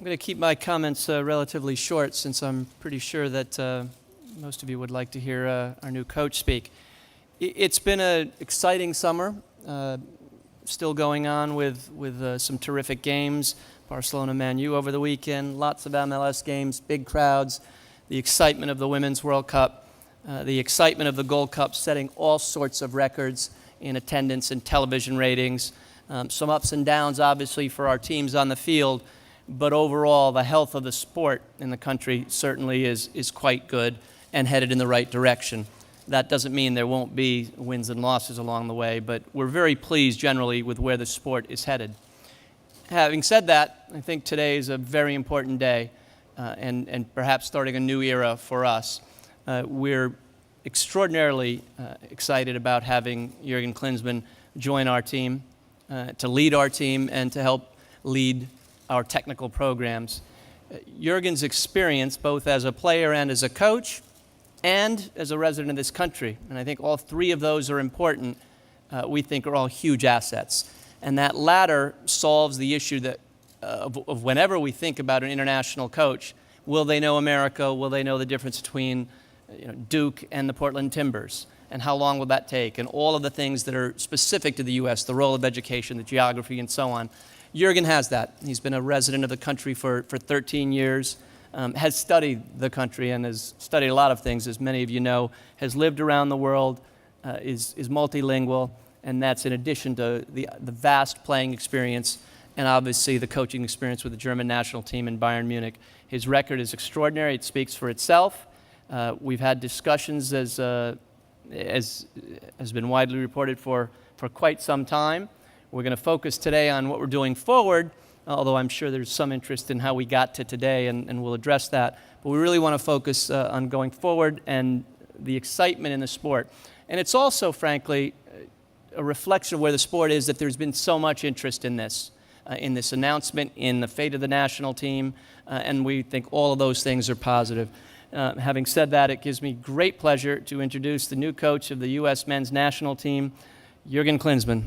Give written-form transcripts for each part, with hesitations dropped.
going to keep my comments relatively short since I'm pretty sure that most of you would like to hear our new coach speak. It's been an exciting summer, still going on with some terrific games. Barcelona Man U over the weekend, lots of MLS games, big crowds, the excitement of the Women's World Cup, the excitement of the Gold Cup setting all sorts of records in attendance and television ratings. Some ups and downs, obviously, for our teams on the field, but overall, the health of the sport in the country certainly is quite good and headed in the right direction. That doesn't mean there won't be wins and losses along the way, but we're very pleased generally with where the sport is headed. Having said that, I think today is a very important day and perhaps starting a new era for us. We're extraordinarily excited about having Jurgen Klinsmann join our team, to lead our team and to help lead our technical programs. Jurgen's experience, both as a player and as a coach, and as a resident of this country, and I think all three of those are important, we think are all huge assets. And that latter solves the issue that of whenever we think about an international coach, will they know America? Will they know the difference between Duke and the Portland Timbers? And how long will that take? And all of the things that are specific to the U.S., the role of education, the geography, and so on. Jurgen has that. He's been a resident of the country for 13 years, has studied the country and has studied a lot of things, as many of you know, has lived around the world, is multilingual, and that's in addition to the vast playing experience and obviously the coaching experience with the German national team in Bayern Munich. His record is extraordinary. It speaks for itself. We've had discussions, as has been widely reported, for quite some time. We're going to focus today on what we're doing forward, although I'm sure there's some interest in how we got to today, and we'll address that. But we really want to focus on going forward and the excitement in the sport. And it's also, frankly, a reflection of where the sport is, that there's been so much interest in this announcement, in the fate of the national team, and we think all of those things are positive. Having said that, it gives me great pleasure to introduce the new coach of the U.S. men's national team, Jurgen Klinsmann.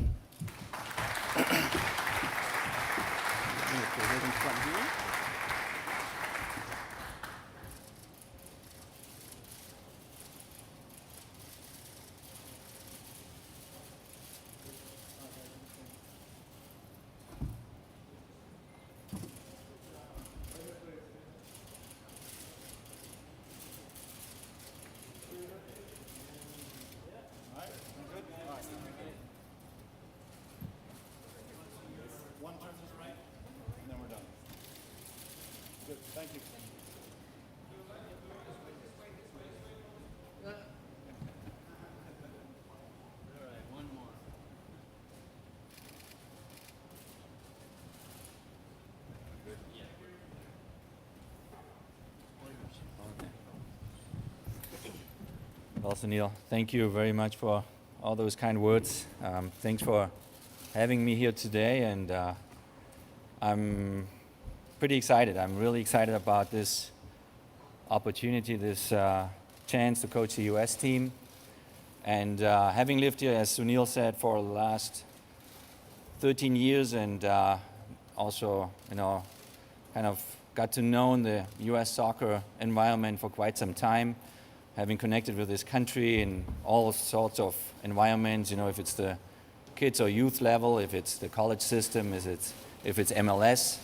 Thank you. All right, one more. Good. Yeah. Well, Sunil, thank you very much for all those kind words. Thanks for having me here today, and I'm pretty excited. I'm really excited about this opportunity, this chance to coach the U.S. team. And having lived here, as Sunil said, for the last 13 years, and also, kind of got to know the U.S. soccer environment for quite some time, having connected with this country in all sorts of environments, if it's the kids or youth level, if it's the college system, if it's MLS,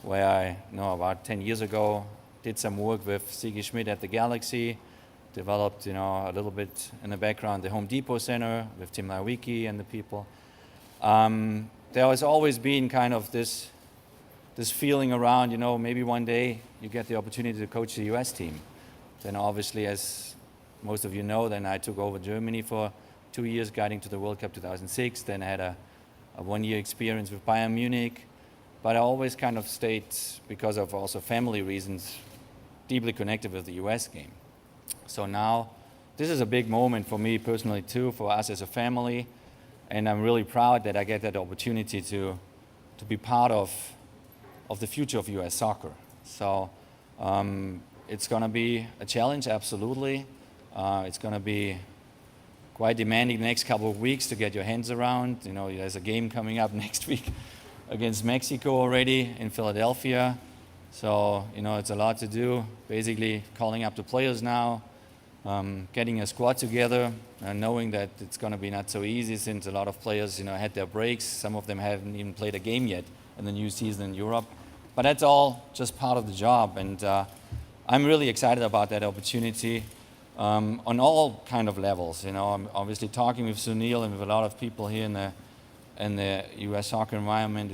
where I about 10 years ago did some work with Sigi Schmidt at the Galaxy, developed a little bit in the background the Home Depot Center with Tim Lawicki and the people. There has always been kind of this feeling around, maybe one day you get the opportunity to coach the US team. Then obviously, as most of you know, then I took over Germany for 2 years, guiding to the World Cup 2006, then I had a 1-year experience with Bayern Munich. But I always kind of stayed, because of also family reasons, deeply connected with the US game. So now, this is a big moment for me personally too, for us as a family, and I'm really proud that I get that opportunity to be part of the future of US soccer. So it's going to be a challenge, absolutely. It's going to be quite demanding the next couple of weeks to get your hands around. There's a game coming up next week against Mexico already in Philadelphia. So, it's a lot to do. Basically, calling up the players now, getting a squad together, knowing that it's going to be not so easy since a lot of players, had their breaks. Some of them haven't even played a game yet in the new season in Europe. But that's all just part of the job. And I'm really excited about that opportunity on all kind of levels. I'm obviously talking with Sunil and with a lot of people here in the U.S. soccer environment.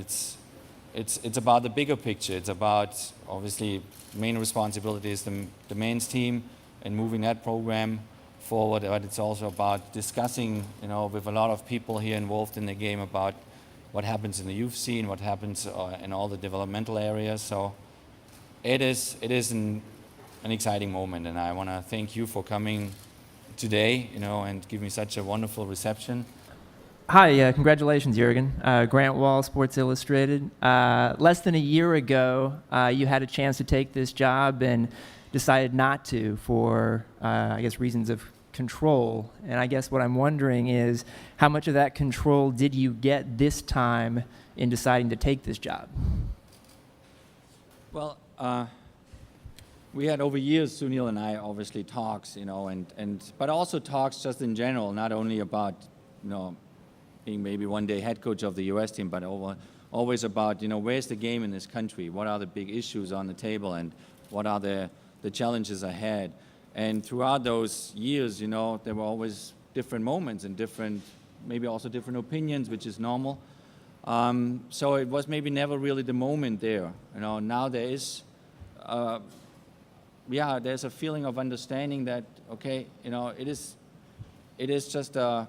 It's about the bigger picture. It's about, obviously, main responsibility is the men's team and moving that program forward. But it's also about discussing, with a lot of people here involved in the game about what happens in the youth scene, what happens in all the developmental areas. So it is an exciting moment, and I want to thank you for coming today, and give me such a wonderful reception. Hi, congratulations, Jurgen. Grant Wall, Sports Illustrated. Less than a year ago, you had a chance to take this job and decided not to for, I guess, reasons of control. And I guess what I'm wondering is, how much of that control did you get this time in deciding to take this job? Well, we had over years, Sunil and I, obviously talks, but also talks just in general, not only about, being maybe one day head coach of the U.S. team, but always about, where's the game in this country? What are the big issues on the table, and what are the challenges ahead? And throughout those years, there were always different moments and maybe also different opinions, which is normal. So it was maybe never really the moment there. Now there is, there's a feeling of understanding that, okay, it is just a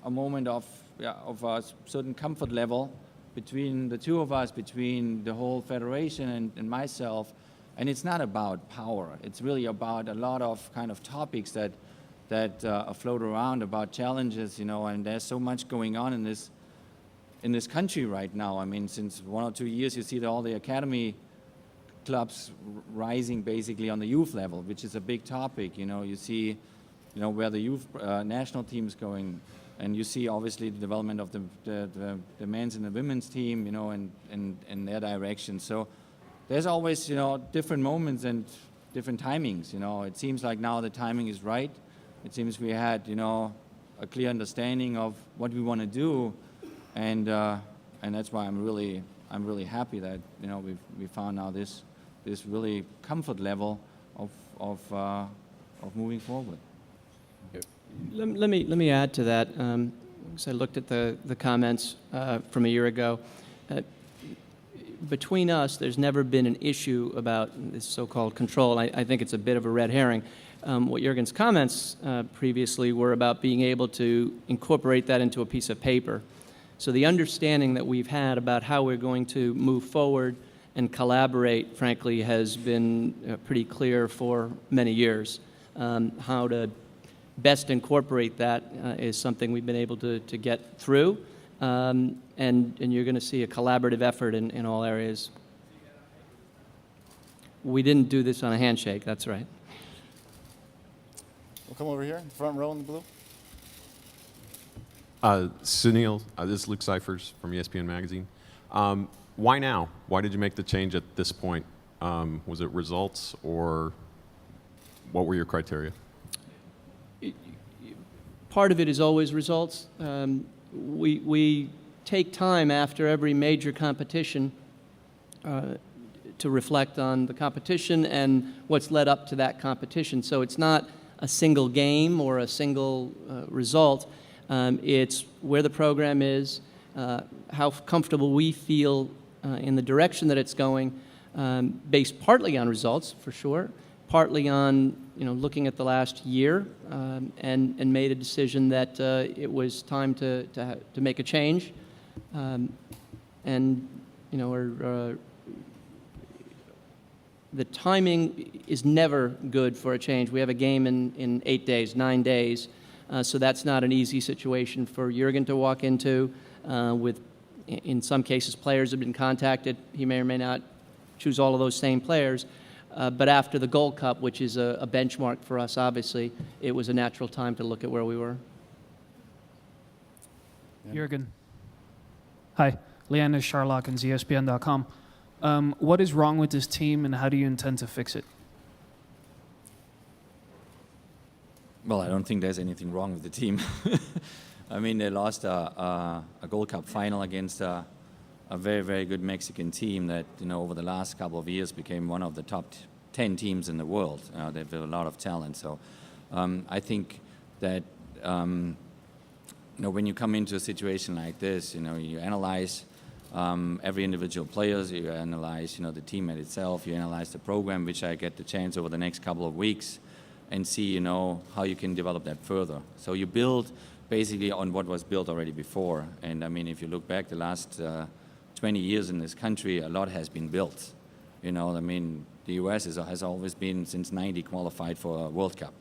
moment of a certain comfort level between the two of us, between the whole federation and myself. And it's not about power. It's really about a lot of kind of topics that float around about challenges, and there's so much going on in this country right now. I mean, since 1 or 2 years, you see all the academy clubs rising basically on the youth level, which is a big topic. You see, where the youth national team is going. And you see, obviously, the development of the men's and the women's team, and their direction. So there's always, different moments and different timings. It seems like now the timing is right. It seems we had, a clear understanding of what we want to do, and that's why I'm really happy that we found now this really comfort level of moving forward. Let me add to that. So I looked at the comments from a year ago. Between us, there's never been an issue about this so-called control. I think it's a bit of a red herring. What Jurgen's comments previously were about being able to incorporate that into a piece of paper. So the understanding that we've had about how we're going to move forward and collaborate, frankly, has been pretty clear for many years. How to best incorporate that is something we've been able to get through, and you're going to see a collaborative effort in all areas. We didn't do this on a handshake, that's right. We'll come over here, front row in the blue. Sunil, this is Luke Cyphers from ESPN Magazine. Why now? Why did you make the change at this point? Was it results, or what were your criteria? Part of it is always results. We take time after every major competition to reflect on the competition and what's led up to that competition. So it's not a single game or a single result. It's where the program is, how comfortable we feel in the direction that it's going, based partly on results, for sure, partly on looking at the last year, and made a decision that it was time to make a change, and the timing is never good for a change. We have a game in 8 days, 9 days, so that's not an easy situation for Jurgen to walk into. With, in some cases, players have been contacted. He may or may not choose all of those same players. But after the Gold Cup, which is a benchmark for us, obviously, it was a natural time to look at where we were. Jurgen. Hi, Leanne Sharlock and ESPN.com. What is wrong with this team, and how do you intend to fix it? Well, I don't think there's anything wrong with the team. I mean, they lost a Gold Cup final against a very, very good Mexican team that, over the last couple of years became one of the top 10 teams in the world. They have a lot of talent. So I think that, when you come into a situation like this, you analyze every individual players, you analyze, the team at itself, you analyze the program, which I get the chance over the next couple of weeks, and see, how you can develop that further. So you build basically on what was built already before. And I mean, if you look back the last 20 years in this country, a lot has been built. I mean, the US has always been, since 90, qualified for a World Cup.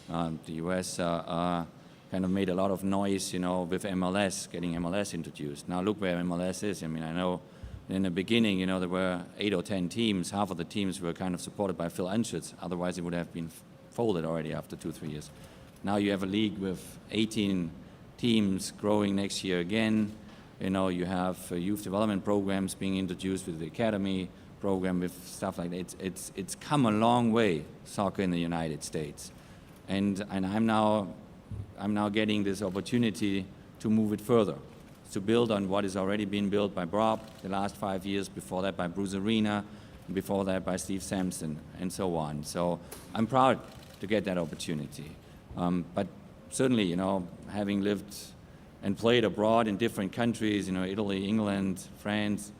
The US kind of made a lot of noise, with MLS, getting MLS introduced. Now look where MLS is. I mean, I know in the beginning, there were 8 or 10 teams. Half of the teams were kind of supported by Phil Anschutz. Otherwise, it would have been folded already after 2-3 years. Now you have a league with 18 teams growing next year again. You have youth development programs being introduced with the academy program, with stuff like that. It's come a long way, soccer in the United States. And I'm now getting this opportunity to move it further, to build on what has already been built by Bob the last 5 years, before that by Bruce Arena, before that by Steve Sampson, and so on. So I'm proud to get that opportunity. But certainly, having lived and played abroad in different countries, Italy, England, France,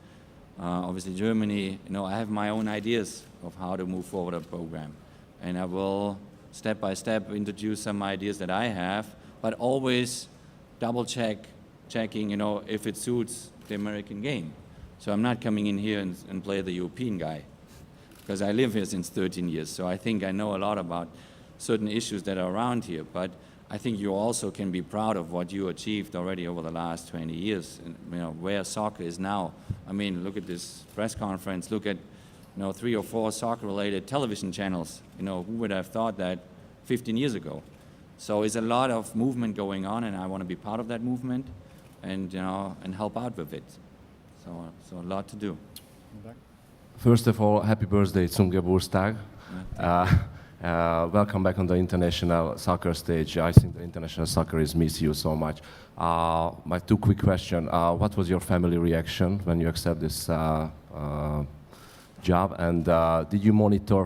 obviously Germany, I have my own ideas of how to move forward a program. And I will, step by step, introduce some ideas that I have, but always checking, if it suits the American game. So I'm not coming in here and play the European guy, because I live here since 13 years. So I think I know a lot about certain issues that are around here, but I think you also can be proud of what you achieved already over the last 20 years, and, where soccer is now. I mean, look at this press conference, look at 3 or 4 soccer-related television channels. Who would have thought that 15 years ago? So it's a lot of movement going on, and I want to be part of that movement, and and help out with it. So a lot to do. First of all, happy birthday zum Geburtstag. Welcome back on the international soccer stage. I think the international soccer is miss you so much. My 2 quick questions. What was your family reaction when you accept this job? And did you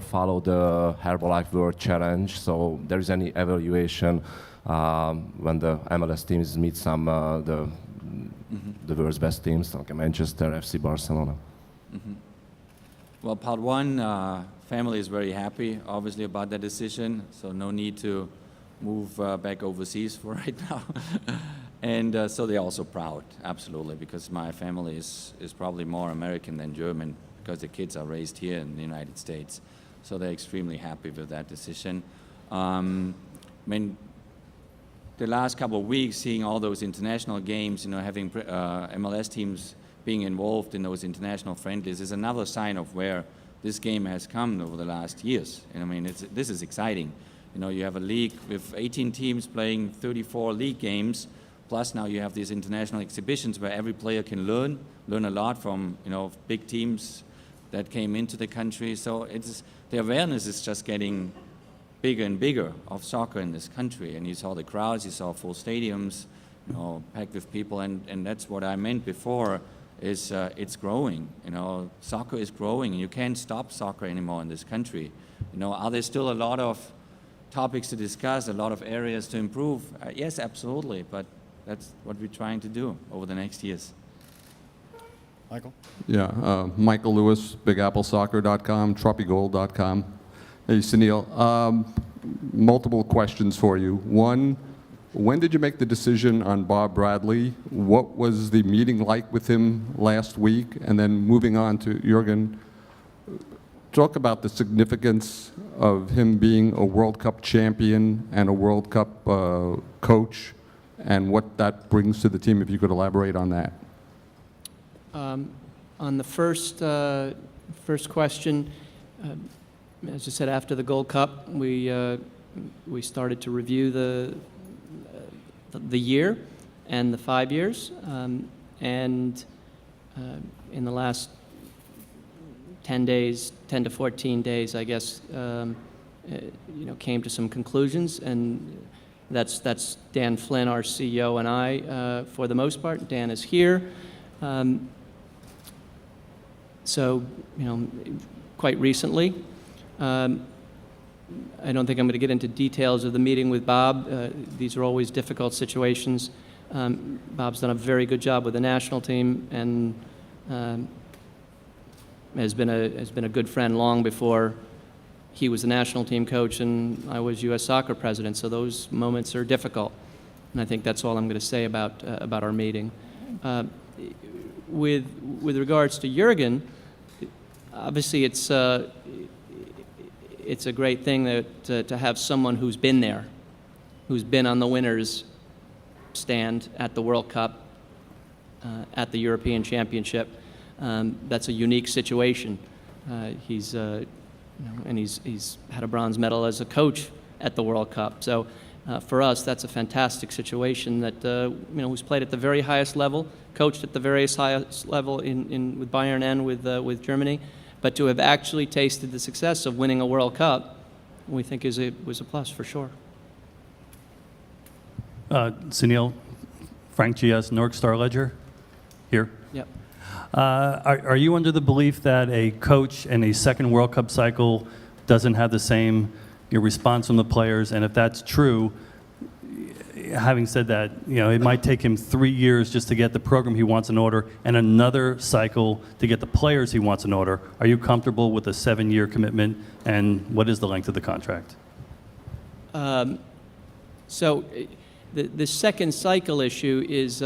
follow the Herbalife World Challenge? So there is any evaluation when the MLS teams meet some the world's best teams, like Manchester, FC Barcelona? Mm-hmm. Well, part one, family is very happy, obviously, about that decision, so no need to move back overseas for right now. And so they're also proud, absolutely, because my family is probably more American than German, because the kids are raised here in the United States. So they're extremely happy with that decision. I mean, the last couple of weeks, seeing all those international games, having MLS teams being involved in those international friendlies is another sign of where this game has come over the last years. And I mean, this is exciting. You have a league with 18 teams playing 34 league games, plus now you have these international exhibitions where every player can learn a lot from, big teams that came into the country. So the awareness is just getting bigger and bigger of soccer in this country. And you saw the crowds, you saw full stadiums, packed with people, and that's what I meant before. It's growing. Soccer is growing. You can't stop soccer anymore in this country. Are there still a lot of topics to discuss, a lot of areas to improve? Yes, absolutely, but that's what we're trying to do over the next years. Michael? Yeah, Michael Lewis, BigAppleSoccer.com, TrophyGold.com. Hey, Sunil, multiple questions for you. One, when did you make the decision on Bob Bradley? What was the meeting like with him last week? And then moving on to Jurgen, talk about the significance of him being a World Cup champion and a World Cup coach, and what that brings to the team, if you could elaborate on that. On the first question, as I said, after the Gold Cup, we started to review the year and the 5 years, and in the last 10 to 14 days, I guess, came to some conclusions, and that's Dan Flynn, our CEO, and I, for the most part. Dan is here. So, quite recently, I don't think I'm going to get into details of the meeting with Bob. These are always difficult situations. Bob's done a very good job with the national team, and has been a good friend long before he was the national team coach and I was U.S. Soccer president. So those moments are difficult, and I think that's all I'm going to say about our meeting. With regards to Jurgen, obviously it's a great thing that to have someone who's been there, who's been on the winners' stand at the World Cup, at the European Championship. That's a unique situation. He's had a bronze medal as a coach at the World Cup. So for us, that's a fantastic situation. That who's played at the very highest level, coached at the very highest level with Bayern and with Germany, but to have actually tasted the success of winning a World Cup, we think was a plus for sure. Sunil, Frank GS, Newark Star Ledger, here. Yep. Are you under the belief that a coach in a second World Cup cycle doesn't have the same response from the players? And if that's true, having said that, it might take him 3 years just to get the program he wants in order and another cycle to get the players he wants in order. Are you comfortable with a 7-year commitment, and what is the length of the contract? So the second cycle issue is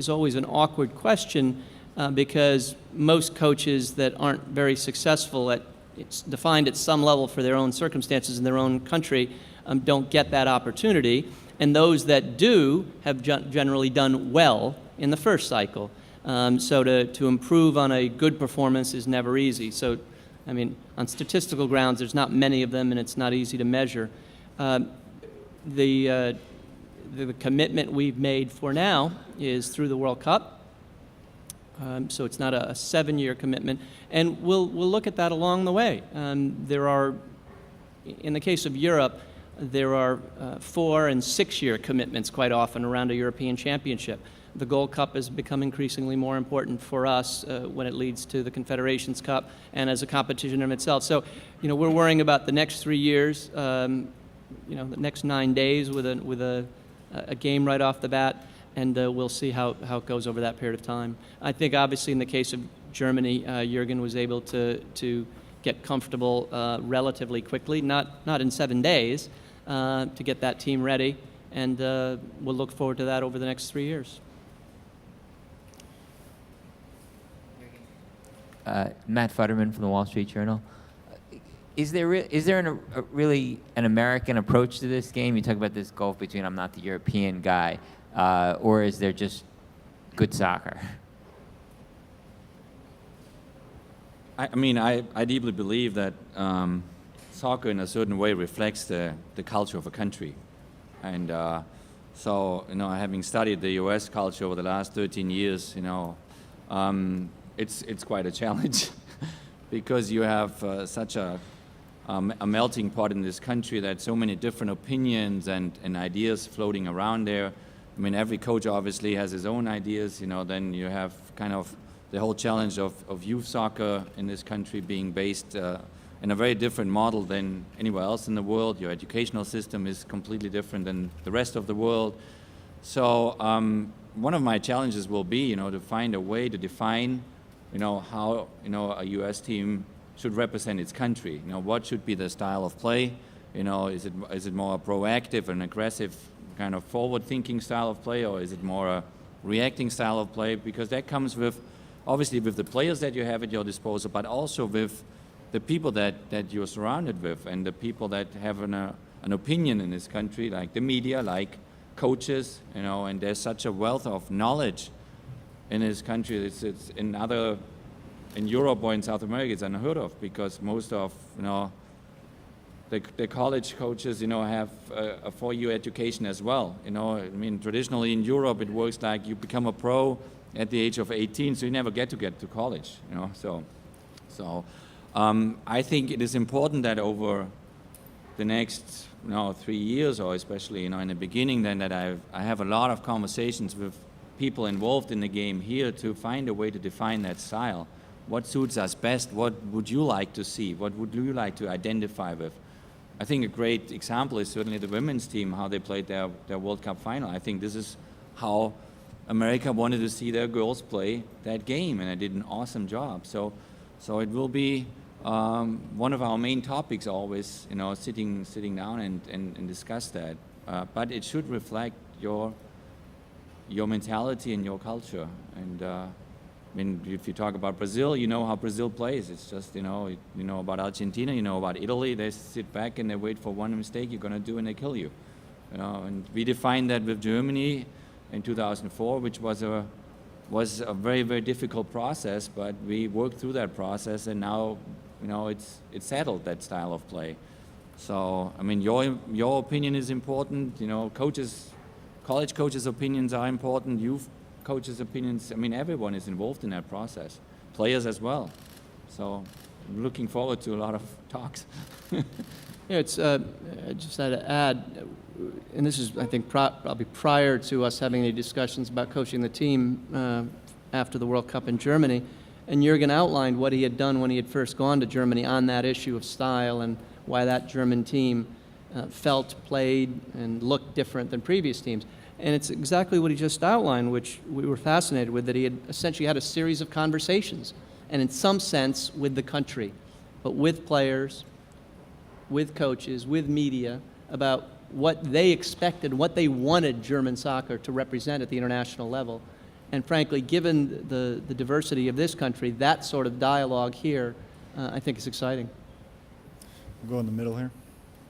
always an awkward question because most coaches that aren't very successful it's defined at some level for their own circumstances in their own country don't get that opportunity, and those that do have generally done well in the first cycle. So to improve on a good performance is never easy. So, I mean, on statistical grounds, there's not many of them, and it's not easy to measure. The commitment we've made for now is through the World Cup. So it's not a 7-year commitment, and we'll look at that along the way. There are, in the case of Europe, there are 4- and 6-year commitments quite often around a European championship. The Gold Cup has become increasingly more important for us when it leads to the Confederations Cup and as a competition in itself. So, we're worrying about the next 3 years, the next 9 days with a game right off the bat, and we'll see how it goes over that period of time. I think obviously in the case of Germany, Jurgen was able to get comfortable relatively quickly, not in 7 days, to get that team ready, and we'll look forward to that over the next 3 years. Matt Futterman from the Wall Street Journal. Is there really an American approach to this game? You talk about this gulf between I'm not the European guy, or is there just good soccer? I deeply believe that soccer in a certain way reflects the culture of a country. And so, having studied the U.S. culture over the last 13 years, it's quite a challenge because you have such a melting pot in this country that so many different opinions and ideas floating around there. I mean, every coach obviously has his own ideas, then you have kind of the whole challenge of youth soccer in this country being based in a very different model than anywhere else in the world. Your educational system is completely different than the rest of the world. So one of my challenges will be, to find a way to define, how, a U.S. team should represent its country. What should be the style of play? Is it more a proactive and aggressive kind of forward-thinking style of play, or is it more a reacting style of play? Because that comes with, obviously, with the players that you have at your disposal, but also with the people that you're surrounded with, and the people that have an opinion in this country, like the media, like coaches, and there's such a wealth of knowledge in this country. It's in Europe or in South America, it's unheard of, because most of, the college coaches, have a 4-year education as well. Traditionally in Europe, it works like you become a pro at the age of 18, so you never get to college. So So I think it is important that over the next 3 years, or especially in the beginning, then that I have a lot of conversations with people involved in the game here to find a way to define that style. What suits us best? What would you like to see? What would you like to identify with? I think a great example is certainly the women's team, how they played their World Cup final. I think this is how America wanted to see their girls play that game, and they did an awesome job. So it will be one of our main topics always, sitting down and discuss that. But it should reflect your mentality and your culture. And I mean, if you talk about Brazil, you know how Brazil plays. It's just, you know about Argentina, you know about Italy. They sit back and they wait for one mistake you're going to do and they kill you. And we defined that with Germany in 2004, which was a very, very difficult process, but we worked through that process, and now, it's settled, that style of play. So, I mean, your opinion is important. Coaches, college coaches' opinions are important. Youth coaches' opinions. I mean, everyone is involved in that process. Players as well. So, I'm looking forward to a lot of talks. Yeah, it's I just had to add, and this is, I think, probably prior to us having any discussions about coaching the team after the World Cup in Germany, and Jurgen outlined what he had done when he had first gone to Germany on that issue of style and why that German team felt, played, and looked different than previous teams. And it's exactly what he just outlined, which we were fascinated with, that he had essentially had a series of conversations, and in some sense with the country, but with players, with coaches, with media, about what they expected, what they wanted German soccer to represent at the international level. And frankly, given the diversity of this country, that sort of dialogue here, I think is exciting. We'll go in the middle here.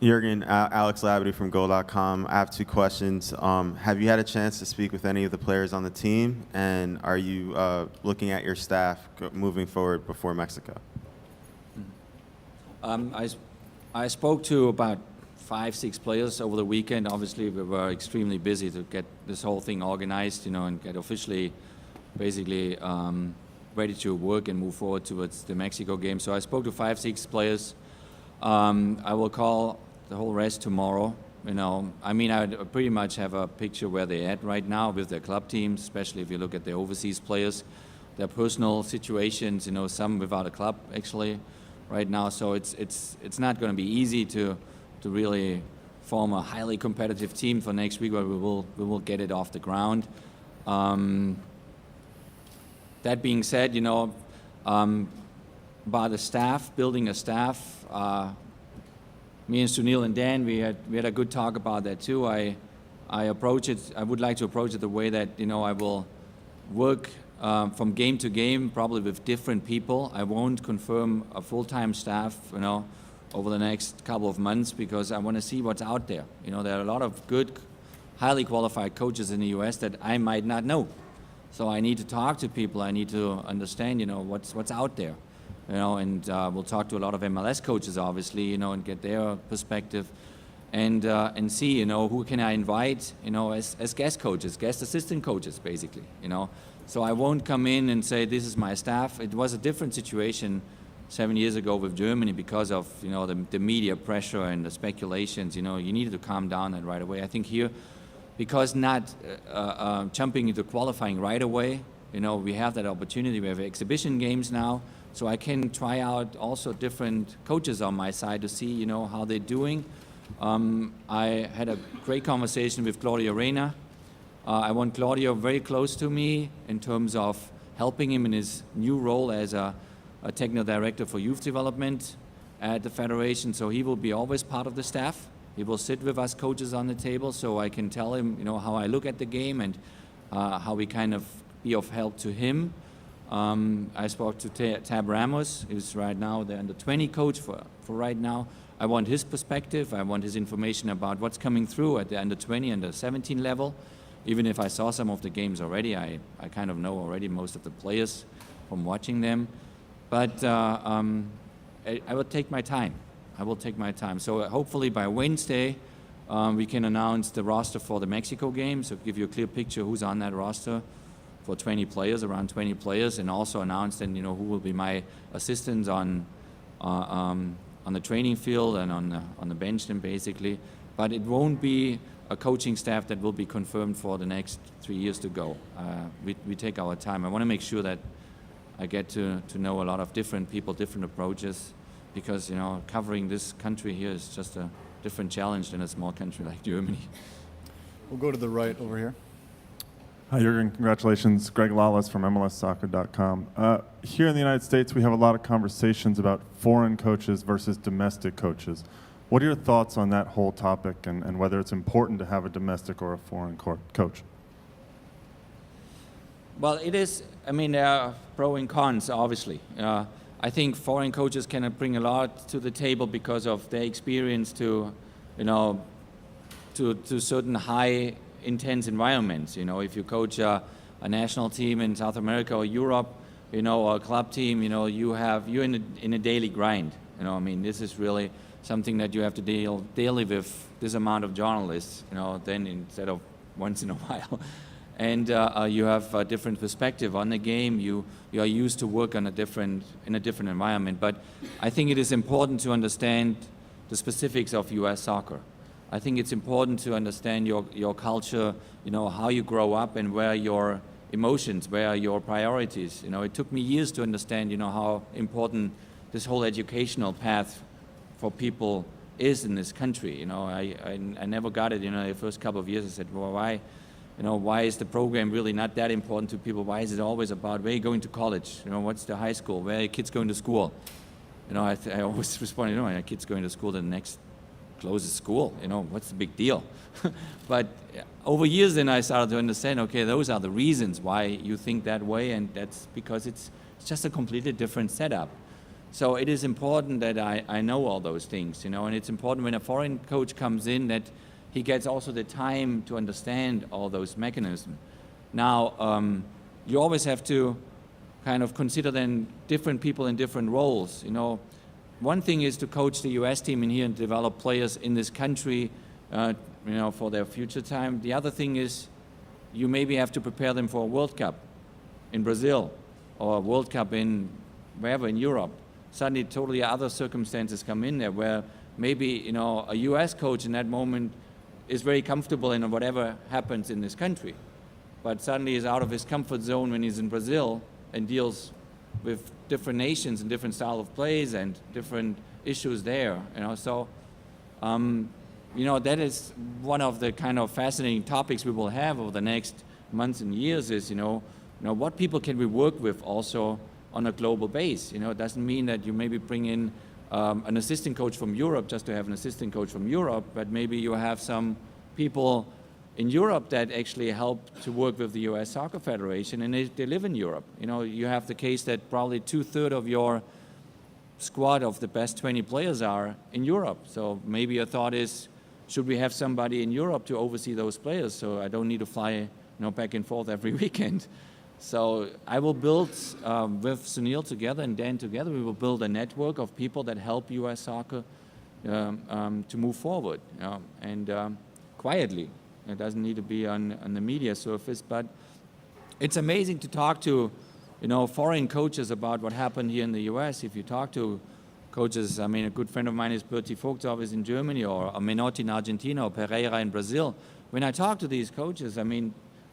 Jurgen, Alex Labadie from Goal.com. I have two questions. Have you had a chance to speak with any of the players on the team? And are you looking at your staff moving forward before Mexico? I spoke to about 5-6 players over the weekend. Obviously, we were extremely busy to get this whole thing organized, and get officially, basically, ready to work and move forward towards the Mexico game. So I spoke to 5-6 players. I will call the whole rest tomorrow. I mean, I pretty much have a picture where they're at right now with their club teams, especially if you look at the overseas players, their personal situations. Some without a club actually right now. So it's not going to be easy to really form a highly competitive team for next week, but we will get it off the ground. That being said, about the staff, building a staff. Me and Sunil and Dan, we had a good talk about that too. I would like to approach it the way that I will work from game to game, probably with different people. I won't confirm a full-time staff, over the next couple of months, because I want to see what's out there. There are a lot of good, highly qualified coaches in the U.S. that I might not know. So I need to talk to people. I need to understand, what's out there. And we'll talk to a lot of MLS coaches, obviously, and get their perspective, and see, who can I invite, as guest coaches, guest assistant coaches, basically, So I won't come in and say, this is my staff. It was a different situation 7 years ago with Germany because of, the media pressure and the speculations. You needed to calm down that right away. I think here, because not jumping into qualifying right away, we have that opportunity. We have exhibition games now. So I can try out also different coaches on my side to see, how they're doing. I had a great conversation with Claudio Reyna. I want Claudio very close to me in terms of helping him in his new role as a technical director for youth development at the federation. So he will be always part of the staff. He will sit with us coaches on the table, so I can tell him, how I look at the game and how we kind of be of help to him. I spoke to Tab Ramos, who's right now the under-20 coach for right now. I want his perspective. I want his information about what's coming through at the under-20 and the 17 level. Even if I saw some of the games already, I kind of know already most of the players from watching them. But I will take my time. I will take my time. So hopefully by Wednesday, we can announce the roster for the Mexico game, so give you a clear picture who's on that roster for 20 players, around 20 players, and also announce then, who will be my assistants on the training field and on the bench then basically. But it won't be a coaching staff that will be confirmed for the next 3 years to go. We take our time. I want to make sure that I get to know a lot of different people, different approaches, because covering this country here is just a different challenge than a small country like Germany. We'll go to the right over here. Hi, Jurgen. Congratulations. Greg Lawless from MLSsoccer.com. Here in the United States, we have a lot of conversations about foreign coaches versus domestic coaches. What are your thoughts on that whole topic and whether it's important to have a domestic or a foreign coach? Well, it is. I mean, there are pros and cons, obviously. I think foreign coaches can bring a lot to the table because of their experience to certain high intense environments. If you coach a national team in South America or Europe, or a club team, you're in a daily grind. I mean, this is really something that you have to deal daily with this amount of journalists, then instead of once in a while. And you have a different perspective on the game. You are used to work in a different environment. But I think it is important to understand the specifics of U.S. soccer. I think it's important to understand your culture, how you grow up and where your emotions, where are your priorities. It took me years to understand, how important this whole educational path for people is in this country. I never got it, the first couple of years. I said, well, why is the program really not that important to people? Why is it always about where are you going to college? What's the high school? Where are your kids going to school? I always respond, my kids going to school, the next closest school, what's the big deal? But over years then I started to understand, okay, those are the reasons why you think that way, and that's because it's just a completely different setup. So it is important that I know all those things, and it's important when a foreign coach comes in that he gets also the time to understand all those mechanisms. Now, you always have to kind of consider then different people in different roles, One thing is to coach the U.S. team in here and develop players in this country, for their future time. The other thing is you maybe have to prepare them for a World Cup in Brazil or a World Cup in wherever in Europe. Suddenly totally other circumstances come in there where maybe, a U.S. coach in that moment is very comfortable in whatever happens in this country, but suddenly is out of his comfort zone when he's in Brazil and deals with different nations and different style of plays and different issues there, So, that is one of the kind of fascinating topics we will have over the next months and years is, what people can we work with also on a global base? It doesn't mean that you maybe bring in an assistant coach from Europe just to have an assistant coach from Europe, but maybe you have some people in Europe that actually help to work with the U.S. Soccer Federation, and they live in Europe. You have the case that probably 2/3 of your squad of the best 20 players are in Europe. So maybe a thought is, should we have somebody in Europe to oversee those players so I don't need to fly back and forth every weekend? So I will build, with Sunil together and Dan together, we will build a network of people that help U.S. soccer to move forward, and quietly. It doesn't need to be on the media surface, but it's amazing to talk to, foreign coaches about what happened here in the U.S. If you talk to coaches, a good friend of mine is Berti Vogtsov in Germany, or Menotti in Argentina, or Pereira in Brazil. When I talk to these coaches,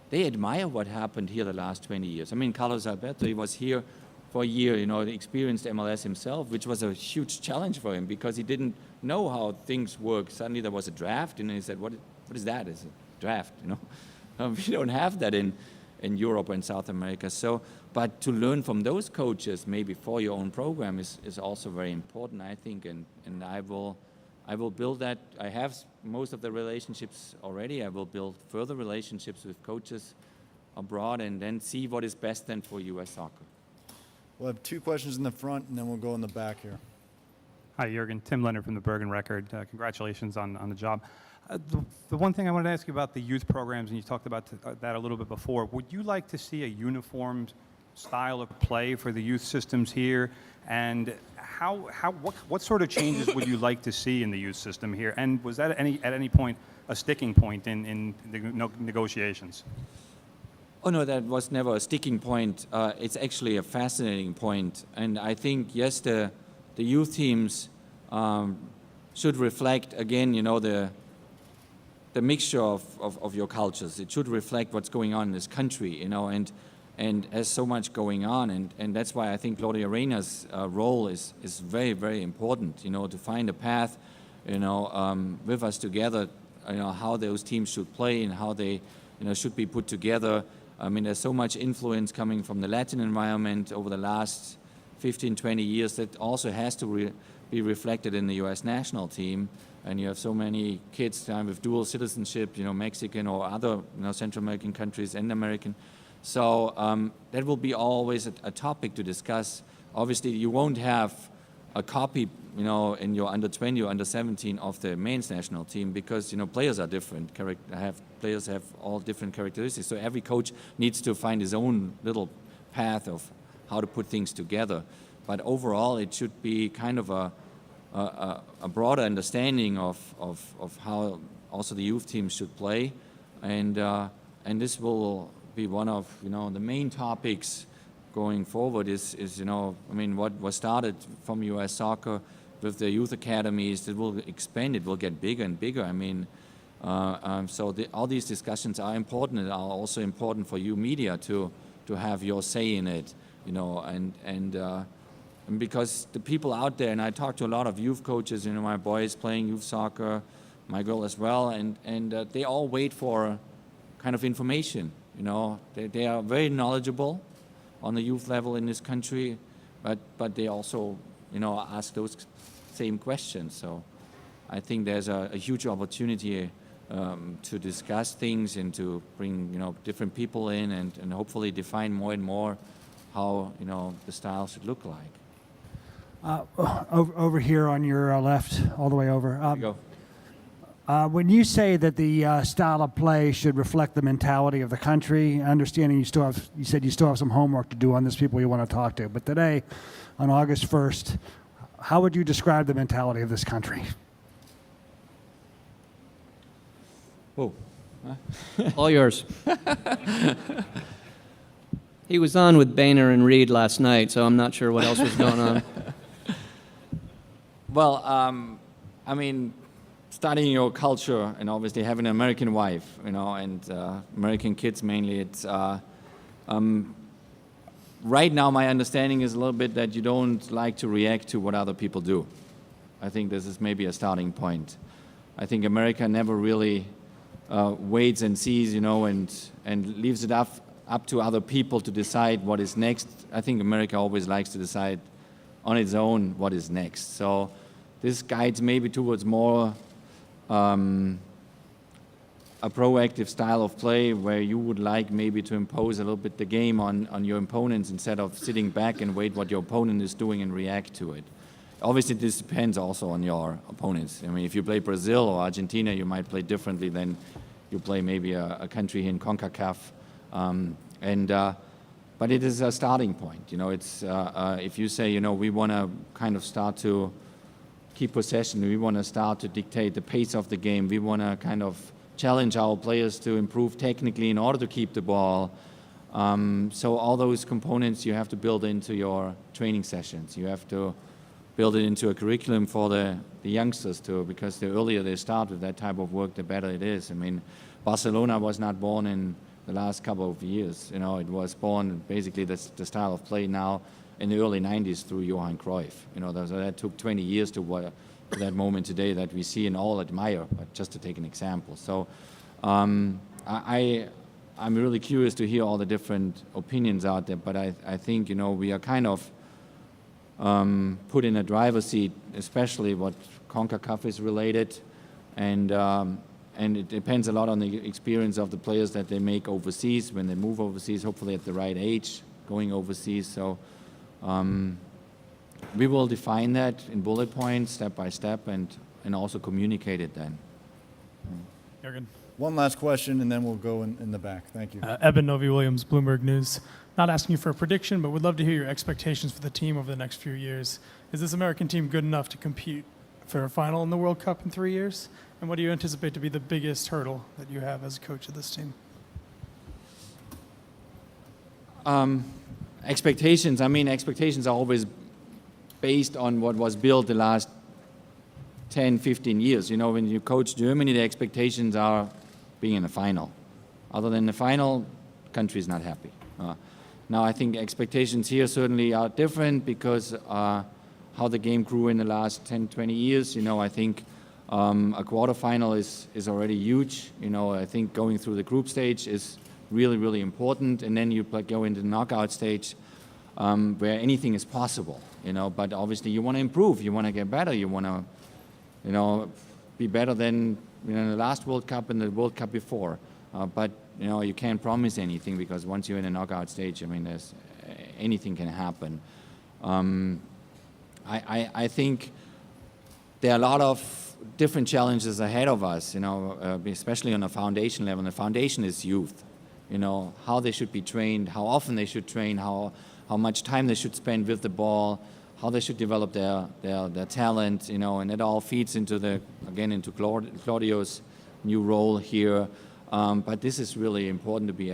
they admire what happened here the last 20 years. Carlos Alberto, he was here for a year, he experienced MLS himself, which was a huge challenge for him because he didn't know how things work. Suddenly there was a draft, and he said, what is that? It's a draft, We don't have that in Europe and South America. So, but to learn from those coaches, maybe for your own program, is also very important, I think, and I will build that. I have most of the relationships already. I will build further relationships with coaches abroad and then see what is best then for U.S. soccer. We'll have 2 questions in the front, and then we'll go in the back here. Hi, Jurgen. Tim Leonard from the Bergen Record. Congratulations on the job. The one thing I wanted to ask you about the youth programs, and you talked about that a little bit before, would you like to see a uniformed style of play for the youth systems here? And what sort of changes would you like to see in the youth system here? And was that at any point a sticking point in the negotiations? Oh no, that was never a sticking point. It's actually a fascinating point, and I think yes, the youth teams should reflect again, the mixture of your cultures. It should reflect what's going on in this country, and there's so much going on, and that's why I think Claudia Reyna's role is very, very important, to find a path, with us together, how those teams should play and how they, should be put together. I mean, there's so much influence coming from the Latin environment over the last 15, 20 years that also has to be reflected in the U.S. national team. And you have so many kids with dual citizenship, Mexican or other, Central American countries and American. So that will be always a topic to discuss. Obviously, you won't have a copy, in your under 20 or under 17 of the men's national team because, players are different. Players have all different characteristics. So every coach needs to find his own little path of how to put things together. But overall, it should be kind of a broader understanding of how also the youth teams should play, and this will be one of the main topics going forward. Is what was started from U.S. soccer with the youth academies, it will expand, it will get bigger and bigger. So all these discussions are important and are also important for you media to have your say in it, and because the people out there, and I talk to a lot of youth coaches, my boys playing youth soccer, my girl as well, and they all wait for kind of information. They are very knowledgeable on the youth level in this country, but they also, ask those same questions. So I think there's a huge opportunity to discuss things and to bring, different people in and hopefully define more and more how, the style should look like. Over here on your left, all the way over. There you go. When you say that the style of play should reflect the mentality of the country, understanding you said you still have some homework to do on this, people you want to talk to. But today, on August 1st, how would you describe the mentality of this country? Whoa. All yours. He was on with Boehner and Reed last night, so I'm not sure what else was going on. Well, studying your culture and obviously having an American wife, and American kids mainly, it's right now my understanding is a little bit that you don't like to react to what other people do. I think this is maybe a starting point. I think America never really waits and sees, and leaves it up to other people to decide what is next. I think America always likes to decide on its own what is next. So this guides maybe towards more a proactive style of play where you would like maybe to impose a little bit the game on your opponents instead of sitting back and wait what your opponent is doing and react to it. Obviously, this depends also on your opponents. If you play Brazil or Argentina, you might play differently than you play maybe a country here in CONCACAF. But it is a starting point. It's if you say, we want to kind of start to keep possession, we want to start to dictate the pace of the game, we want to kind of challenge our players to improve technically in order to keep the ball. So all those components you have to build into your training sessions. You have to build it into a curriculum for the youngsters too, because the earlier they start with that type of work, the better it is. Barcelona was not born in the last couple of years. It was born basically the style of play now in the early 90s through Johan Cruyff. So that took 20 years to that moment today that we see and all admire, but just to take an example. So I'm really curious to hear all the different opinions out there, but I think, we are kind of put in a driver's seat, especially what CONCACAF is related, and it depends a lot on the experience of the players that they make overseas, when they move overseas, hopefully at the right age, going overseas. So we will define that in bullet points, step by step, and also communicate it then. Jurgen. One last question, and then we'll go in the back. Thank you. Eben Novi-Williams, Bloomberg News. Not asking you for a prediction, but would love to hear your expectations for the team over the next few years. Is this American team good enough to compete for a final in the World Cup in 3 years? And what do you anticipate to be the biggest hurdle that you have as a coach of this team? expectations. I mean, expectations are always based on what was built the last 10, 15 years. You know, when you coach Germany, the expectations are being in the final. Other than the final, country is not happy. Now, I think expectations here certainly are different because how the game grew in the last 10, 20 years. You know, I think a quarterfinal is already huge. You know, I think going through the group stage is really, really important. And then you go into the knockout stage where anything is possible, you know. But obviously you want to improve. You want to get better. You want to, you know, be better than the last World Cup and the World Cup before. But, you know, you can't promise anything because once you're in a knockout stage, I mean, anything can happen. I think there are a lot of different challenges ahead of us, you know, especially on a foundation level. And the foundation is youth, you know, how they should be trained, how often they should train, how much time they should spend with the ball, how they should develop their talent, you know, and it all feeds into into Claudio's new role here. But this is really important to be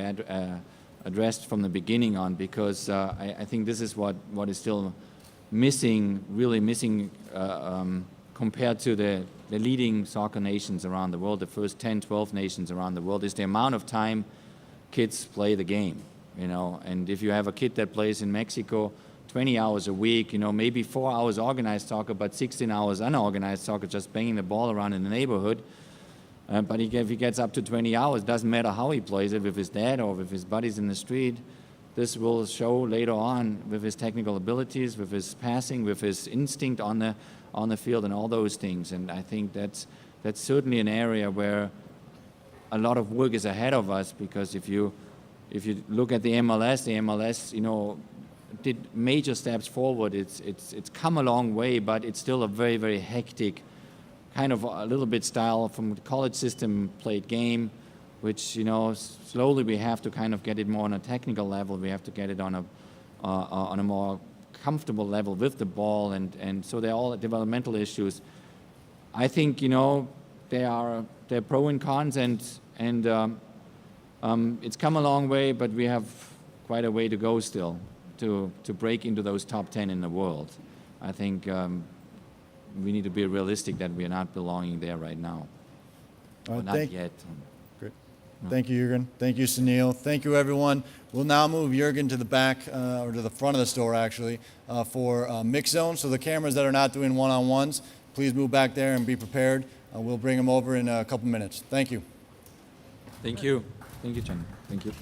addressed from the beginning on because I think this is what is still missing, really missing compared to the leading soccer nations around the world, the first 10, 12 nations around the world, is the amount of time kids play the game, you know. And if you have a kid that plays in Mexico 20 hours a week, you know, maybe 4 hours organized soccer, but 16 hours unorganized soccer, just banging the ball around in the neighborhood. But if he gets up to 20 hours, doesn't matter how he plays it, with his dad or with his buddies in the street, this will show later on with his technical abilities, with his passing, with his instinct on the field and all those things. And I think that's certainly an area where a lot of work is ahead of us because if you look at the MLS, you know, did major steps forward. It's come a long way, but it's still a very, very hectic, kind of a little bit style from the college system played game, which, you know, slowly we have to kind of get it more on a technical level. We have to get it on a more comfortable level with the ball, and so they're all developmental issues. I think, you know, they're pro and cons, and it's come a long way, but we have quite a way to go still to break into those top 10 in the world. I think we need to be realistic that we are not belonging there right now. Not yet. Great. Thank you, Jurgen. Thank you, Sunil. Thank you, everyone. We'll now move Jurgen to the back, or to the front of the store, actually, for mix zone. So the cameras that are not doing one-on-ones, please move back there and be prepared. We'll bring them over in a couple minutes. Thank you. Thank you. Thank you, Chen. Thank you.